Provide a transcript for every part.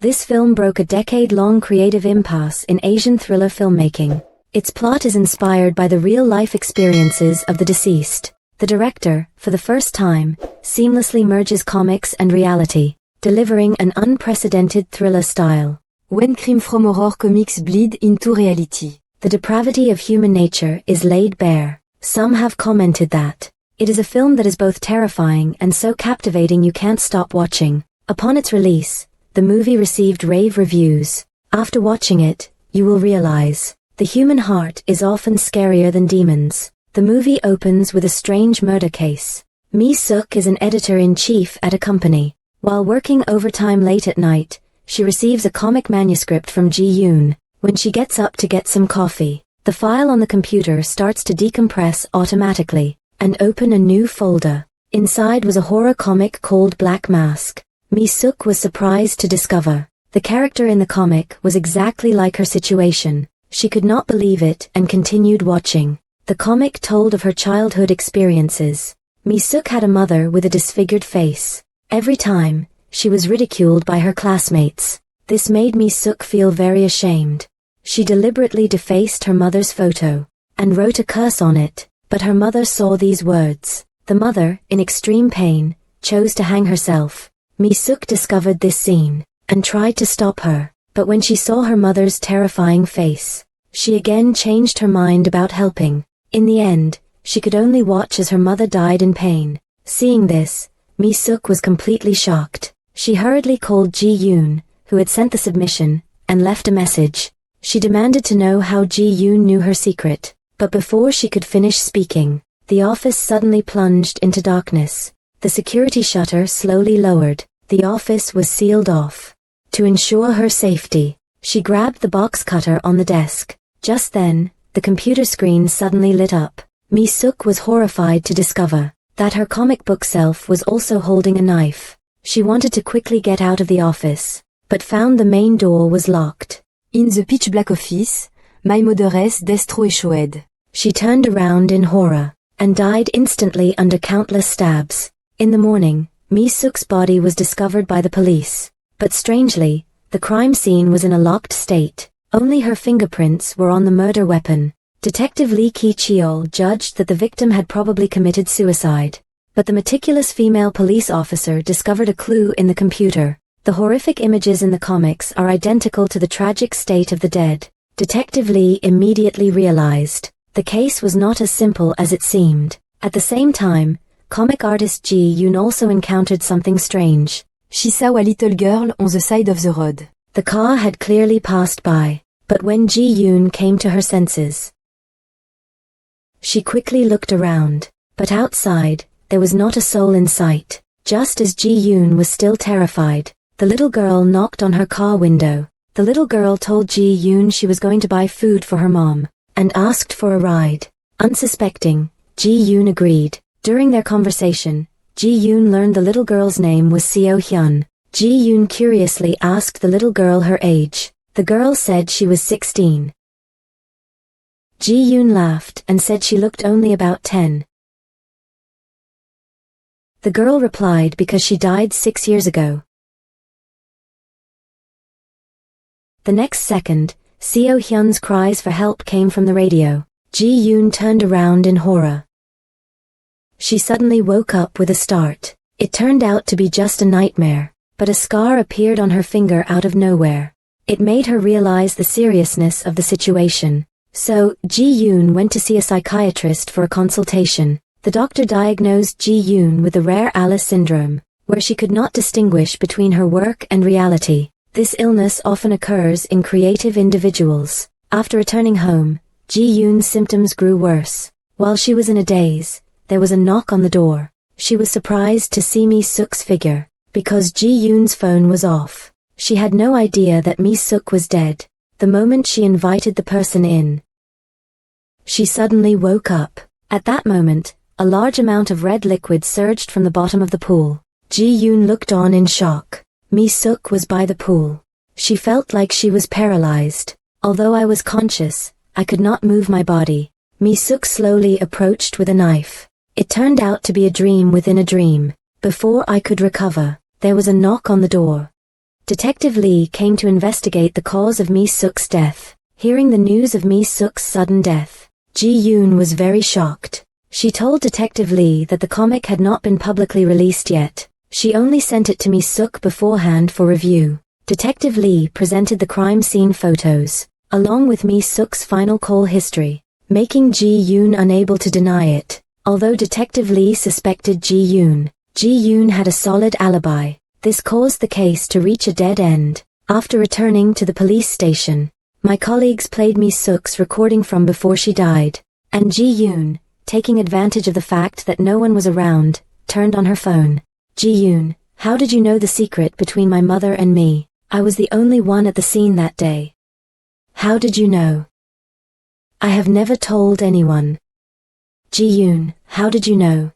This film broke a decade-long creative impasse in Asian thriller filmmaking. Its plot is inspired by the real-life experiences of the deceased. The director, for the first time, seamlessly merges comics and reality, delivering an unprecedented thriller style. When crime from horror comics bleed into reality, the depravity of human nature is laid bare. Some have commented that it is a film that is both terrifying and so captivating you can't stop watching. Upon its release, the movie received rave reviews. After watching it, you will realize the human heart is often scarier than demons. The movie opens with a strange murder case. Mi-suk is an editor-in-chief at a company. While working overtime late at night, she receives a comic manuscript from Ji-yoon. When she gets up to get some coffee, the file on the computer starts to decompress automatically and open a new folder. Inside was a horror comic called Black Mask. Mi-suk was surprised to discover the character in the comic was exactly like her situation. She could not believe it and continued watching. The comic told of her childhood experiences. Mi-suk had a mother with a disfigured face. Every time, she was ridiculed by her classmates. This made Mi-suk feel very ashamed. She deliberately defaced her mother's photo and wrote a curse on it, but her mother saw these words. The mother, in extreme pain, chose to hang herself. Mi-suk discovered this scene and tried to stop her, but when she saw her mother's terrifying face, she again changed her mind about helping. In the end, she could only watch as her mother died in pain. Seeing this, Mi-suk was completely shocked. She hurriedly called Ji-yoon, who had sent the submission, and left a message. She demanded to know how Ji-yoon knew her secret, but before she could finish speaking, the office suddenly plunged into darkness. The security shutter slowly lowered. The office was sealed off. To ensure her safety, she grabbed the box cutter on the desk. Just then, the computer screen suddenly lit up. Mi-suk was horrified to discover that her comic book self was also holding a knife. She wanted to quickly get out of the office, but found the main door was locked. In the pitch black office, my motheress destro échoued. She turned around in horror and died instantly under countless stabs. In the morning, Mi-suk's body was discovered by the police, but strangely, the crime scene was in a locked state. Only her fingerprints were on the murder weapon. Detective Lee Ki-cheol judged that the victim had probably committed suicide, but the meticulous female police officer discovered a clue in the computer. The horrific images in the comics are identical to the tragic state of the dead. Detective Lee immediately realized the case was not as simple as it seemed. At the same time, comic artist Ji-yoon also encountered something strange. She saw a little girl on the side of the road. The car had clearly passed by, but when Ji-yoon came to her senses, she quickly looked around, but outside, there was not a soul in sight. Just as Ji-yoon was still terrified, the little girl knocked on her car window. The little girl told Ji-yoon she was going to buy food for her mom, and asked for a ride. Unsuspecting, Ji-yoon agreed. During their conversation, Ji-yoon learned the little girl's name was Seo-hyun. Ji-yoon curiously asked the little girl her age. The girl said she was 16. Ji-yoon laughed and said she looked only about 10. The girl replied because she died 6 years ago. The next second, Seo-hyun's cries for help came from the radio. Ji-yoon turned around in horror. She suddenly woke up with a start. It turned out to be just a nightmare, but a scar appeared on her finger out of nowhere. It made her realize the seriousness of the situation. So, Ji-yoon went to see a psychiatrist for a consultation. The doctor diagnosed Ji-yoon with the rare Alice syndrome, where she could not distinguish between her work and reality. This illness often occurs in creative individuals. After returning home, Ji-yoon's symptoms grew worse. While she was in a daze, there was a knock on the door. She was surprised to see Mi-suk's figure, because Ji-yoon's phone was off. She had no idea that Mi-suk was dead. The moment she invited the person in, she suddenly woke up. At that moment, a large amount of red liquid surged from the bottom of the pool. Ji-yoon looked on in shock. Mi-suk was by the pool. She felt like she was paralyzed. Although I was conscious, I could not move my body. Mi-suk slowly approached with a knife. It turned out to be a dream within a dream. Before I could recover, there was a knock on the door. Detective Lee came to investigate the cause of Mi-suk's death. Hearing the news of Mi-suk's sudden death, Ji-yoon was very shocked. She told Detective Lee that the comic had not been publicly released yet. She only sent it to Mi-suk beforehand for review. Detective Lee presented the crime scene photos, along with Mi-suk's final call history, making Ji-yoon unable to deny it. Although Detective Lee suspected Ji-yoon had a solid alibi. This caused the case to reach a dead end. After returning to the police station, my colleagues played Mi-suk's recording from before she died, and Ji-yoon, taking advantage of the fact that no one was around, turned on her phone. Ji-yoon, how did you know the secret between my mother and me? I was the only one at the scene that day. How did you know? I have never told anyone. Ji-yoon, how did you know?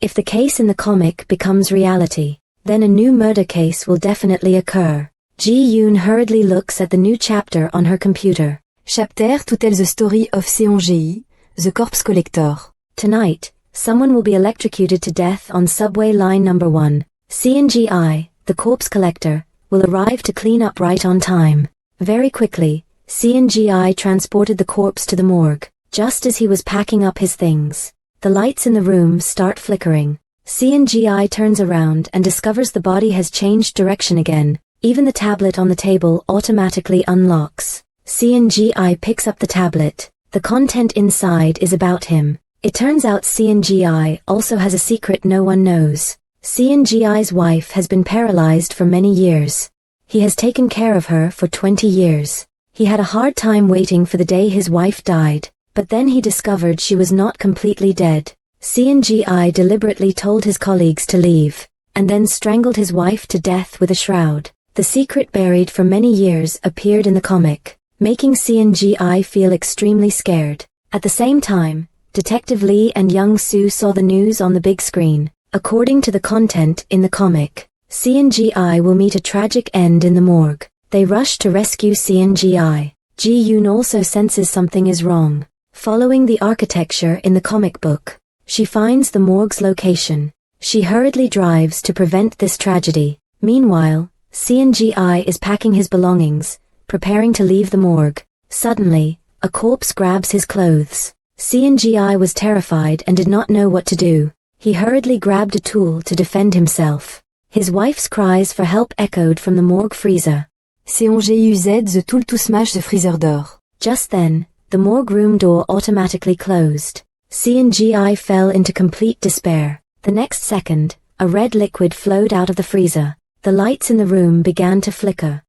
If the case in the comic becomes reality, then a new murder case will definitely occur. Ji-yoon hurriedly looks at the new chapter on her computer. Chapter to tell the story of Seong-gi, the corpse collector. Tonight, someone will be electrocuted to death on subway line number 1. Seong-gi, the corpse collector, will arrive to clean up right on time. Very quickly, Seong-gi transported the corpse to the morgue. Just as he was packing up his things, the lights in the room start flickering. Seong-gi turns around and discovers the body has changed direction again. Even the tablet on the table automatically unlocks. Seong-gi picks up the tablet. The content inside is about him. It turns out Seong-gi also has a secret no one knows. Seong-gi's wife has been paralyzed for many years. He has taken care of her for 20 years. He had a hard time waiting for the day his wife died, but then he discovered she was not completely dead. Seong-gi deliberately told his colleagues to leave, and then strangled his wife to death with a shroud. The secret buried for many years appeared in the comic, making Seong-gi feel extremely scared. At the same time, Detective Lee and Young-soo saw the news on the big screen. According to the content in the comic, Seong-gi will meet a tragic end in the morgue. They rush to rescue Seong-gi. Ji-yoon also senses something is wrong. Following the architecture in the comic book, she finds the morgue's location. She hurriedly drives to prevent this tragedy. Meanwhile, Seong-gi is packing his belongings, preparing to leave the morgue. Suddenly, a corpse grabs his clothes. Seong-gi was terrified and did not know what to do. He hurriedly grabbed a tool to defend himself. His wife's cries for help echoed from the morgue freezer. Seong-gi used the tool to smash the freezer door. Just then, the morgue room door automatically closed. Seong-gi fell into complete despair. The next second, a red liquid flowed out of the freezer. The lights in the room began to flicker.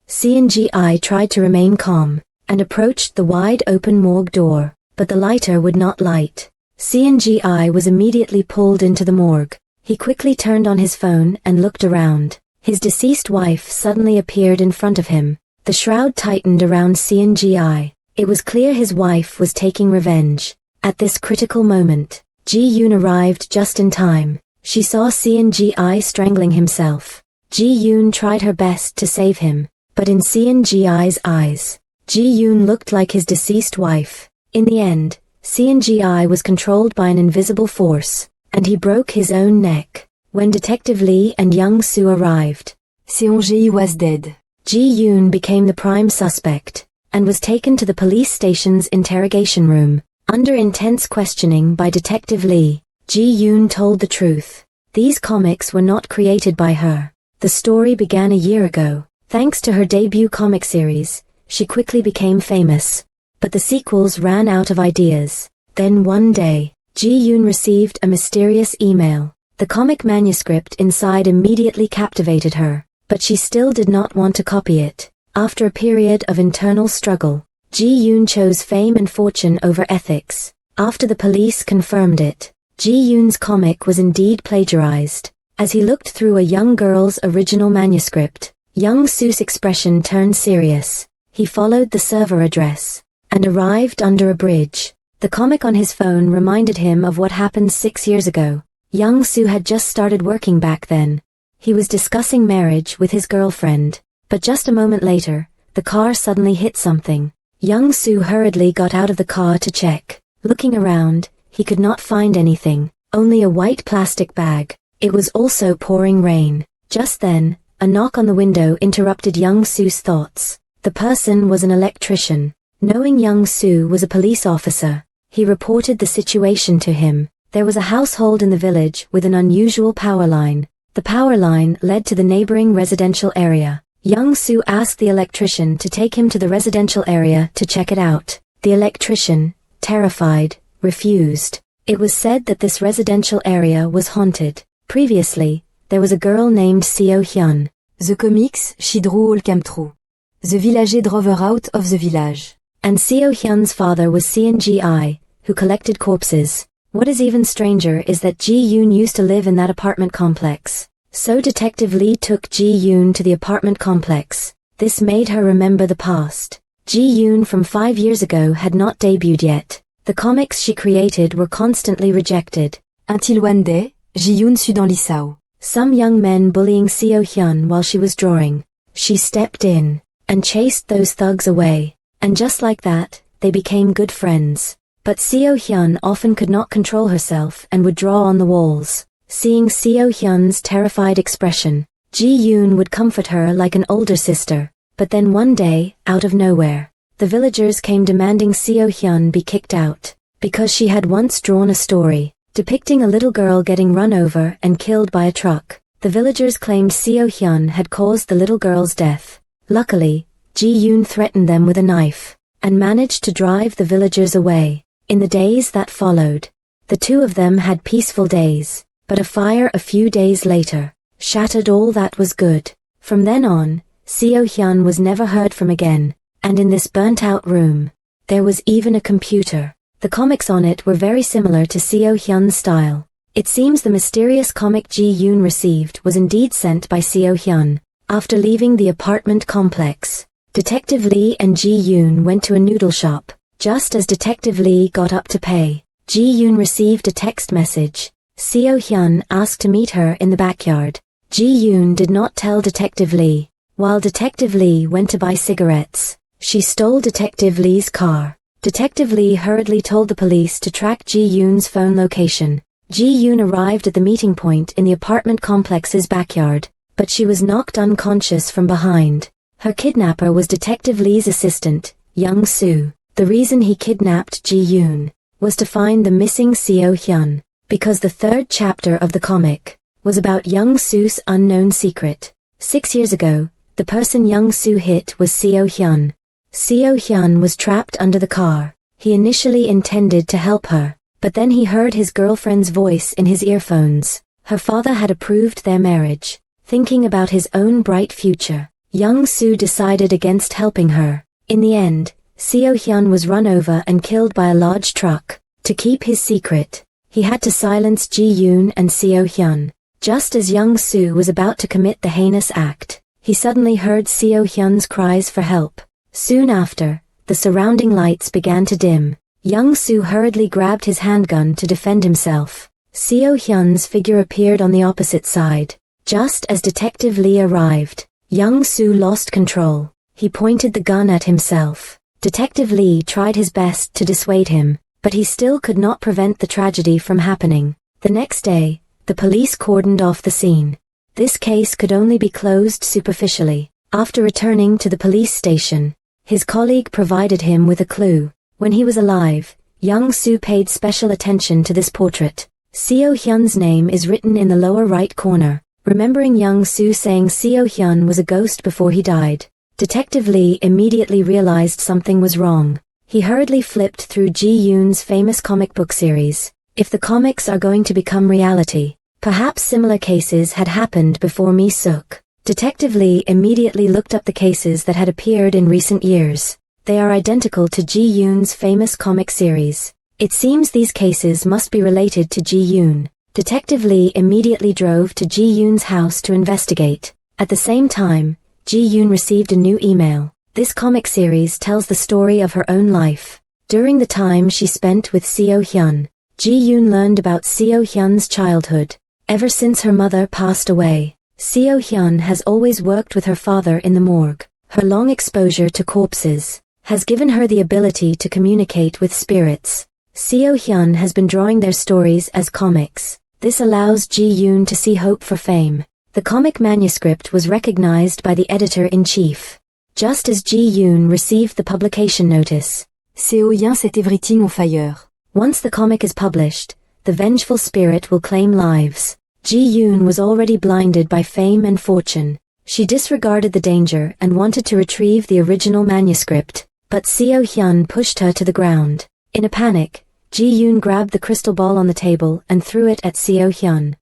Seong-gi tried to remain calm, and approached the wide-open morgue door, but the lighter would not light. Seong-gi was immediately pulled into the morgue. He quickly turned on his phone and looked around. His deceased wife suddenly appeared in front of him. The shroud tightened around Seong-gi. It was clear his wife was taking revenge. At this critical moment, Ji-yoon arrived just in time. She saw Seong-gi strangling himself. Ji-yoon tried her best to save him, but in Seong-gi's eyes, Ji-yoon looked like his deceased wife. In the end, Seong-gi was controlled by an invisible force, and he broke his own neck. When Detective Lee and Young-soo arrived, Seong-gi was dead. Ji-yoon became the prime suspect, and was taken to the police station's interrogation room. Under intense questioning by Detective Lee, Ji-yoon told the truth. These comics were not created by her. The story began a year ago. Thanks to her debut comic series, she quickly became famous. But the sequels ran out of ideas. Then one day, Ji-yoon received a mysterious email. The comic manuscript inside immediately captivated her, but she still did not want to copy it. After a period of internal struggle, Ji-yoon chose fame and fortune over ethics. After the police confirmed it, Ji-yoon's comic was indeed plagiarized. As he looked through a young girl's original manuscript, Young-soo's expression turned serious. He followed the server address, and arrived under a bridge. The comic on his phone reminded him of what happened 6 years ago. Young-soo had just started working back then. He was discussing marriage with his girlfriend, but just a moment later, the car suddenly hit something. Young-soo hurriedly got out of the car to check. Looking around, he could not find anything, only a white plastic bag. It was also pouring rain. Just then, a knock on the window interrupted Young-soo's thoughts. The person was an electrician. Knowing Young-soo was a police officer, he reported the situation to him. There was a household in the village with an unusual power line. The power line led to the neighboring residential area. Young-soo asked the electrician to take him to the residential area to check it out. The electrician, terrified, refused. It was said that this residential area was haunted. Previously, there was a girl named Seo-hyun. The comics she drew all came true. The villager drove her out of the village. And Seo-hyun's father was Seon-gi, who collected corpses. What is even stranger is that Ji-yoon used to live in that apartment complex. So Detective Lee took Ji-yoon to the apartment complex. This made her remember the past. Ji-yoon from 5 years ago had not debuted yet. The comics she created were constantly rejected. Until one day, Ji-yoon sut dans l'Isao. Some young men bullying Seo-hyun while she was drawing. She stepped in and chased those thugs away. And just like that, they became good friends. But Seo-hyun often could not control herself and would draw on the walls. Seeing Seo-hyun's terrified expression, Ji-yoon would comfort her like an older sister. But then one day, out of nowhere, the villagers came demanding Seo-hyun be kicked out, because she had once drawn a story depicting a little girl getting run over and killed by a truck. The villagers claimed Seo-hyun had caused the little girl's death. Luckily, Ji-yoon threatened them with a knife and managed to drive the villagers away. In the days that followed, the two of them had peaceful days, but a fire a few days later shattered all that was good. From then on, Seo-hyun was never heard from again, and in this burnt-out room, there was even a computer. The comics on it were very similar to Seo-hyun's style. It seems the mysterious comic Ji-yoon received was indeed sent by Seo-hyun. After leaving the apartment complex, Detective Lee and Ji-yoon went to a noodle shop. Just as Detective Lee got up to pay, Ji-yoon received a text message. Seo-hyun asked to meet her in the backyard. Ji-yoon did not tell Detective Lee. While Detective Lee went to buy cigarettes, she stole Detective Lee's car. Detective Lee hurriedly told the police to track Ji-yoon's phone location. Ji-yoon arrived at the meeting point in the apartment complex's backyard, but she was knocked unconscious from behind. Her kidnapper was Detective Lee's assistant, Young-soo. The reason he kidnapped Ji-yoon was to find the missing Seo-hyun, because the third chapter of the comic was about Young-soo's unknown secret. 6 years ago, the person Young-soo hit was Seo-hyun. Seo-hyun was trapped under the car. He initially intended to help her, but then he heard his girlfriend's voice in his earphones. Her father had approved their marriage. Thinking about his own bright future, Young-soo decided against helping her. In the end, Seo-hyun was run over and killed by a large truck. To keep his secret, he had to silence Ji-yoon and Seo-hyun. Just as Young-soo was about to commit the heinous act, he suddenly heard Seo-hyun's cries for help. Soon after, the surrounding lights began to dim. Young-soo hurriedly grabbed his handgun to defend himself. Seo-hyun's figure appeared on the opposite side. Just as Detective Lee arrived, Young-soo lost control. He pointed the gun at himself. Detective Lee tried his best to dissuade him, but he still could not prevent the tragedy from happening. The next day, the police cordoned off the scene. This case could only be closed superficially. After returning to the police station, his colleague provided him with a clue. When he was alive, Young-soo paid special attention to this portrait. Seo-hyun's name is written in the lower right corner. Remembering Young-soo saying Seo-hyun was a ghost before he died, Detective Lee immediately realized something was wrong. He hurriedly flipped through Ji-yoon's famous comic book series. If the comics are going to become reality, perhaps similar cases had happened before Mi-suk. Detective Lee immediately looked up the cases that had appeared in recent years. They are identical to Ji-yoon's famous comic series. It seems these cases must be related to Ji-yoon. Detective Lee immediately drove to Ji-yoon's house to investigate. At the same time, Ji-yoon received a new email. This comic series tells the story of her own life. During the time she spent with Seo-hyun, Ji-yoon learned about Seo-hyun's childhood. Ever since her mother passed away, Seo-hyun has always worked with her father in the morgue. Her long exposure to corpses has given her the ability to communicate with spirits. Seo-hyun has been drawing their stories as comics. This allows Ji-yoon to see hope for fame. The comic manuscript was recognized by the editor-in-chief. Just as Ki-joon received the publication notice. Seo-yin set everything on fire. Once the comic is published, the vengeful spirit will claim lives. Ki-joon was already blinded by fame and fortune. She disregarded the danger and wanted to retrieve the original manuscript, but Seo-hyun pushed her to the ground. In a panic, Ki-joon grabbed the crystal ball on the table and threw it at Seo-hyun.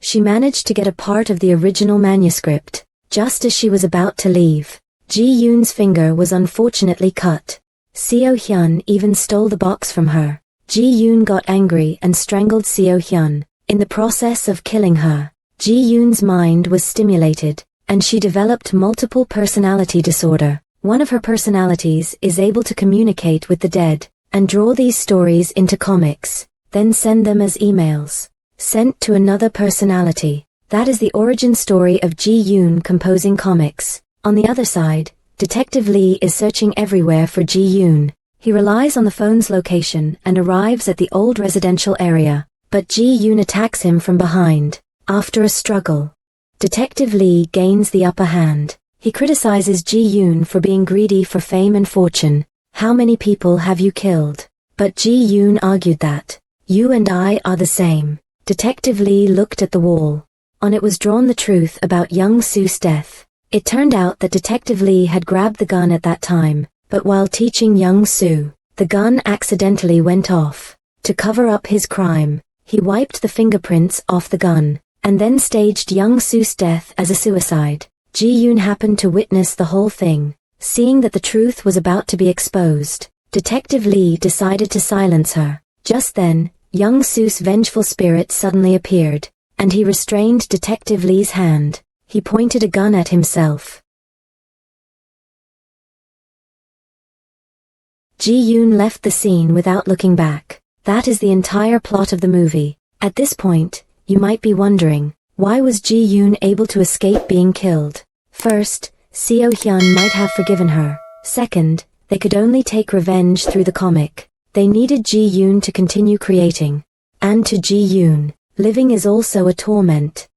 She managed to get a part of the original manuscript. Just as she was about to leave, Ki-joon's finger was unfortunately cut. Seo-hyun even stole the box from her. Ki-joon got angry and strangled Seo-hyun. In the process of killing her, Ki-joon's mind was stimulated, and she developed multiple personality disorder. One of her personalities is able to communicate with the dead, and draw these stories into comics, then send them as emails, sent to another personality. That is the origin story of Ki-joon composing comics. On the other side, Detective Lee is searching everywhere for Ki-joon. He relies on the phone's location and arrives at the old residential area, but Ki-joon attacks him from behind. After a struggle, Detective Lee gains the upper hand. He criticizes Ki-joon for being greedy for fame and fortune. How many people have you killed? But Ki-joon argued that, you and I are the same. Detective Lee looked at the wall. On it was drawn the truth about Young-soo's death. It turned out that Detective Lee had grabbed the gun at that time, but while teaching Young-soo, the gun accidentally went off. To cover up his crime, he wiped the fingerprints off the gun, and then staged Young-soo's death as a suicide. Ki-joon happened to witness the whole thing. Seeing that the truth was about to be exposed, Detective Lee decided to silence her. Just then, Young-soo's vengeful spirit suddenly appeared, and he restrained Detective Lee's hand. He pointed a gun at himself. Ki-joon left the scene without looking back. That is the entire plot of the movie. At this point, you might be wondering, why was Ki-joon able to escape being killed? First, Seo-hyun might have forgiven her. Second, they could only take revenge through the comic. They needed Ki-joon to continue creating. And to Ki-joon, living is also a torment.